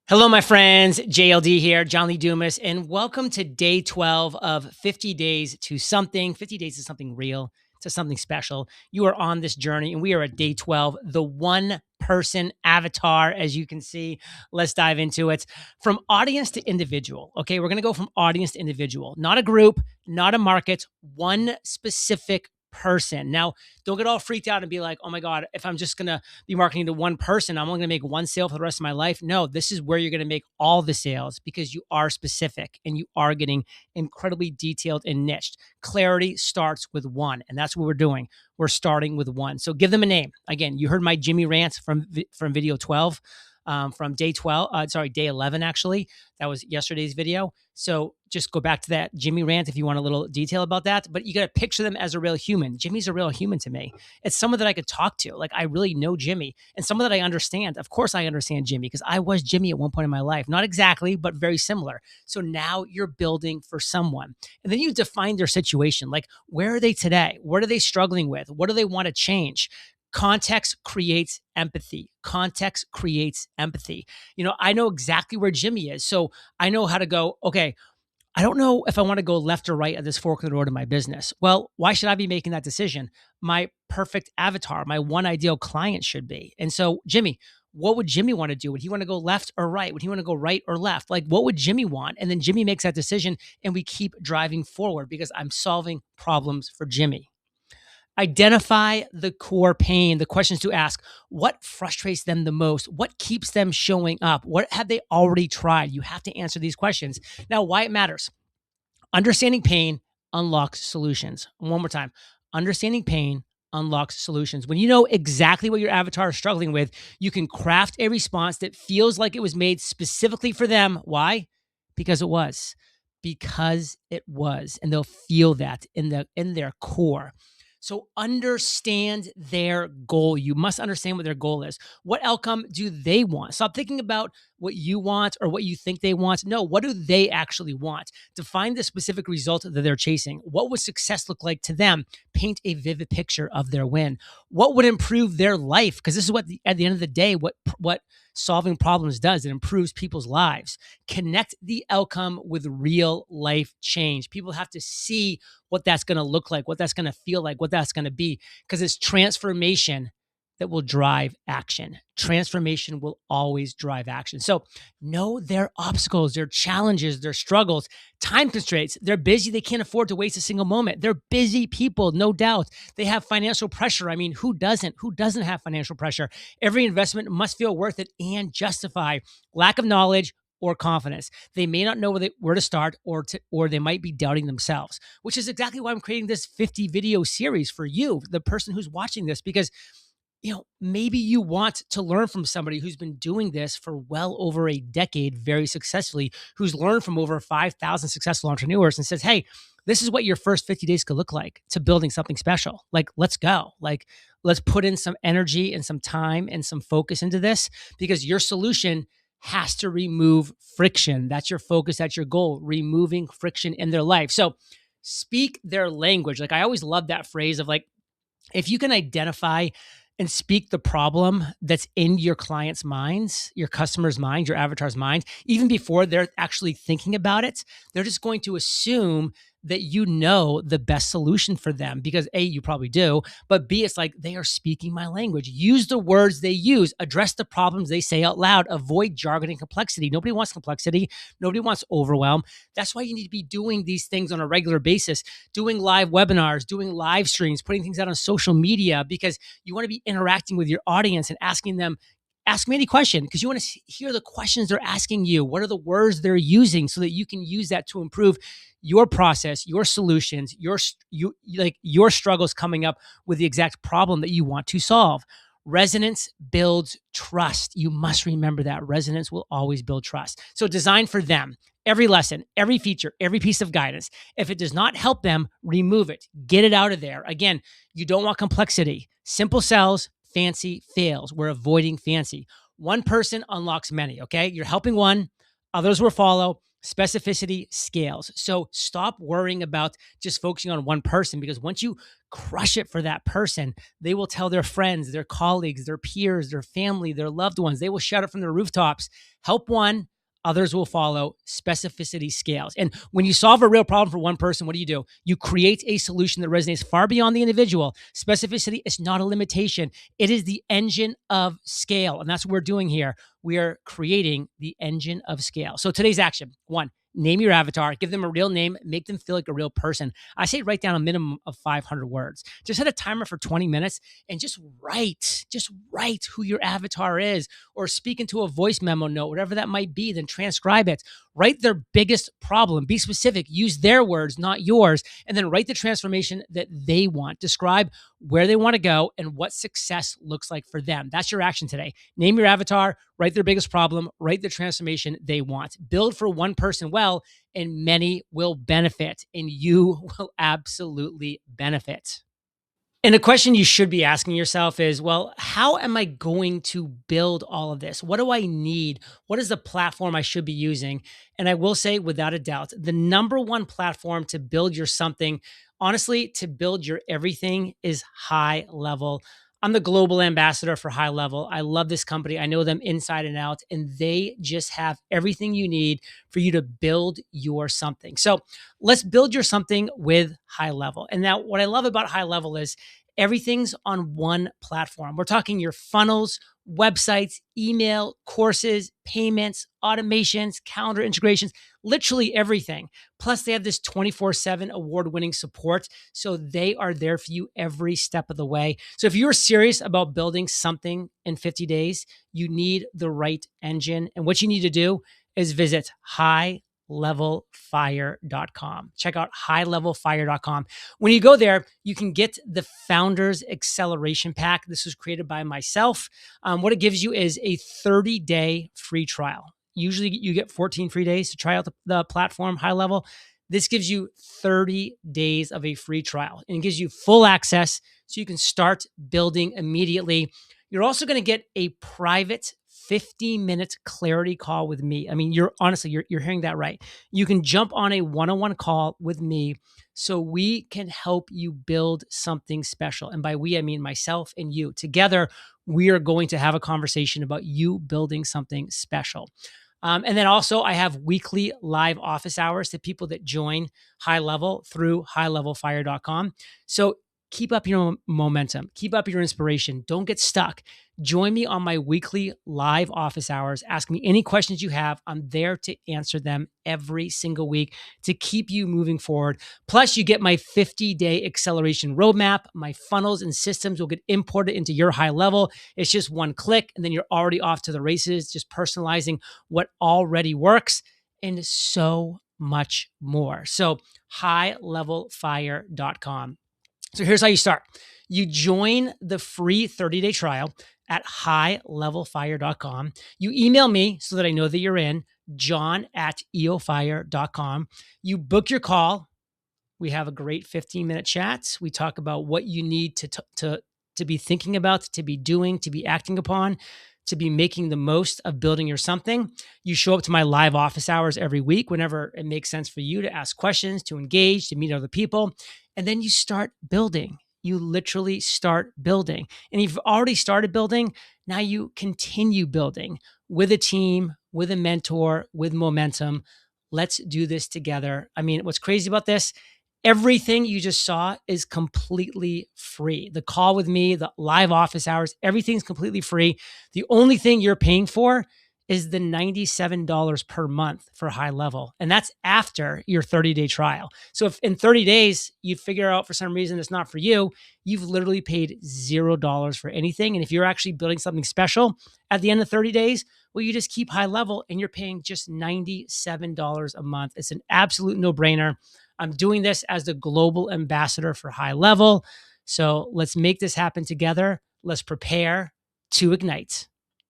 Hello, my friends. JLD here, John Lee Dumas, and welcome to day 12 of 50 days to something. 50 days to something real, to something special. You are on this journey, and we are at day 12, the one person avatar, as you can see. Let's dive into it. From audience to individual. Okay, we're going to go from audience to individual, not a group, not a market, one specific person. Now, don't get all freaked out and be like, oh my God, if I'm just going to be marketing to one person, I'm only going to make one sale for the rest of my life. No, this is where you're going to make all the sales because you are specific and you are getting incredibly detailed and niched. Clarity starts with one, and that's what we're doing. We're starting with one. So give them a name. Again, you heard my Jimmy rant from video 12. From day 12, day 11, actually. That was yesterday's video. So just go back to that Jimmy rant if you want a little detail about that. But you got to picture them as a real human. Jimmy's a real human to me. It's someone that I could talk to. Like, I really know Jimmy and someone that I understand. Of course, I understand Jimmy because I was Jimmy at one point in my life. Not exactly, but very similar. So now you're building for someone. And then you define their situation. Like, where are they today? What are they struggling with? What do they want to change? Context creates empathy. Context creates empathy. I know exactly where Jimmy is. So I know how to go, okay, I don't know if I want to go left or right at this fork in the road in my business. Well, why should I be making that decision? My perfect avatar, my one ideal client should be. And so, Jimmy, what would Jimmy want to do? Would he want to go left or right? Would he want to go right or left? Like, what would Jimmy want? And then Jimmy makes that decision and we keep driving forward because I'm solving problems for Jimmy. Identify the core pain, the questions to ask. What frustrates them the most? What keeps them showing up? What have they already tried? You have to answer these questions. Now, why it matters. Understanding pain unlocks solutions. One more time. Understanding pain unlocks solutions. When you know exactly what your avatar is struggling with, you can craft a response that feels like it was made specifically for them. Why? Because it was. Because it was. And they'll feel that in their core. So understand their goal. You must understand what their goal is. What outcome do they want? Stop thinking about what you want or what you think they want. No, what do they actually want? Define the specific result that they're chasing. What would success look like to them? Paint a vivid picture of their win. What would improve their life? Because this is what, at the end of the day, what solving problems does. It improves people's lives. Connect the outcome with real life change. People have to see what that's going to look like, what that's going to feel like, what that's going to be, because it's transformation that will drive action. Transformation will always drive action. So know their obstacles, their challenges, their struggles, time constraints. They're busy. They can't afford to waste a single moment. They're busy people, no doubt. They have financial pressure. I mean, who doesn't? Who doesn't have financial pressure? Every investment must feel worth it and justify. Lack of knowledge or confidence. They may not know where to start, or they might be doubting themselves, which is exactly why I'm creating this 50 video series for you, the person who's watching this, because maybe you want to learn from somebody who's been doing this for well over a decade very successfully, who's learned from over 5,000 successful entrepreneurs and says, hey, this is what your first 50 days could look like to building something special. Like, let's go. Like, let's put in some energy and some time and some focus into this, because your solution has to remove friction. That's your focus. That's your goal, removing friction in their life. So speak their language. Like, I always love that phrase of, like, if you can identify and speak the problem that's in your client's minds, your customer's mind, your avatar's mind, even before they're actually thinking about it, they're just going to assume that you know the best solution for them, because A, you probably do, but B, it's like they are speaking my language. Use the words they use, address the problems they say out loud, avoid jargon and complexity. Nobody wants complexity. Nobody wants overwhelm. That's why you need to be doing these things on a regular basis, doing live webinars, doing live streams, putting things out on social media, because you want to be interacting with your audience and asking them, ask me any question, because you want to hear the questions they're asking you. What are the words they're using, so that you can use that to improve your process, your solutions, your struggles coming up with the exact problem that you want to solve. Resonance builds trust. You must remember that. Resonance will always build trust. So design for them. Every lesson, every feature, every piece of guidance. If it does not help them, remove it. Get it out of there. Again, you don't want complexity. Simple sells, fancy fails. We're avoiding fancy. One person unlocks many, okay? You're helping one, others will follow. Specificity scales. So stop worrying about just focusing on one person, because once you crush it for that person, they will tell their friends, their colleagues, their peers, their family, their loved ones. They will shout it from the rooftops. Help one, others will follow. Specificity scales. And when you solve a real problem for one person, what do? You create a solution that resonates far beyond the individual. Specificity is not a limitation, it is the engine of scale. And that's what we're doing here. We are creating the engine of scale. So today's action: one, name your avatar, give them a real name, make them feel like a real person. I say write down a minimum of 500 words. Just set a timer for 20 minutes and just write who your avatar is, or speak into a voice memo note, whatever that might be, then transcribe it. Write their biggest problem, be specific, use their words, not yours, and then write the transformation that they want. Describe where they want to go and what success looks like for them. That's your action today. Name your avatar, write their biggest problem, write the transformation they want. Build for one person well, and many will benefit, and you will absolutely benefit. And the question you should be asking yourself is, well, how am I going to build all of this? What do I need? What is the platform I should be using? And I will say, without a doubt, the number one platform to build your something, honestly, to build your everything, is HighLevel. I'm the global ambassador for HighLevel. I love this company. I know them inside and out, and they just have everything you need for you to build your something. So let's build your something with HighLevel. And now, what I love about HighLevel is everything's on one platform. We're talking your funnels, websites, email, courses, payments, automations, calendar integrations, literally everything. Plus, they have this 24/7 award winning support. So they are there for you every step of the way. So if you're serious about building something in 50 days, you need the right engine. And what you need to do is visit highlevelfire.com. Check out highlevelfire.com. When you go there, you can get the Founders Acceleration Pack. This was created by myself. What it gives you is a 30-day free trial. Usually you get 14 free days to try out the platform HighLevel. This gives you 30 days of a free trial, and it gives you full access so you can start building immediately. You're also going to get a private 50-minute clarity call with me. I mean, you're hearing that right. You can jump on a one-on-one call with me so we can help you build something special. And by we, I mean myself and you. Together, we are going to have a conversation about you building something special. And then also, I have weekly live office hours to people that join HighLevel through highlevelfire.com. So keep up your momentum, keep up your inspiration. Don't get stuck. Join me on my weekly live office hours. Ask me any questions you have. I'm there to answer them every single week to keep you moving forward. Plus, you get my 50-day acceleration roadmap. My funnels and systems will get imported into your HighLevel. It's just one click, and then you're already off to the races, just personalizing what already works, and so much more. So, highlevelfire.com. So here's how you start. You join the free 30-day trial at highlevelfire.com. You email me so that I know that you're in, john@eofire.com. You book your call. We have a great 15-minute chat. We talk about what you need to be thinking about, to be doing, to be acting upon, to be making the most of building your something. You show up to my live office hours every week whenever it makes sense for you to ask questions, to engage, to meet other people. And then you start building. You literally start building. And if you've already started building, now you continue building with a team, with a mentor, with momentum. Let's do this together. I mean, what's crazy about this? Everything you just saw is completely free. The call with me, the live office hours, everything's completely free. The only thing you're paying for is the $97 per month for HighLevel. And that's after your 30-day trial. So if in 30 days you figure out for some reason it's not for you, you've literally paid $0 for anything. And if you're actually building something special at the end of 30 days, well, you just keep HighLevel and you're paying just $97 a month. It's an absolute no-brainer. I'm doing this as the global ambassador for HighLevel. So let's make this happen together. Let's prepare to ignite.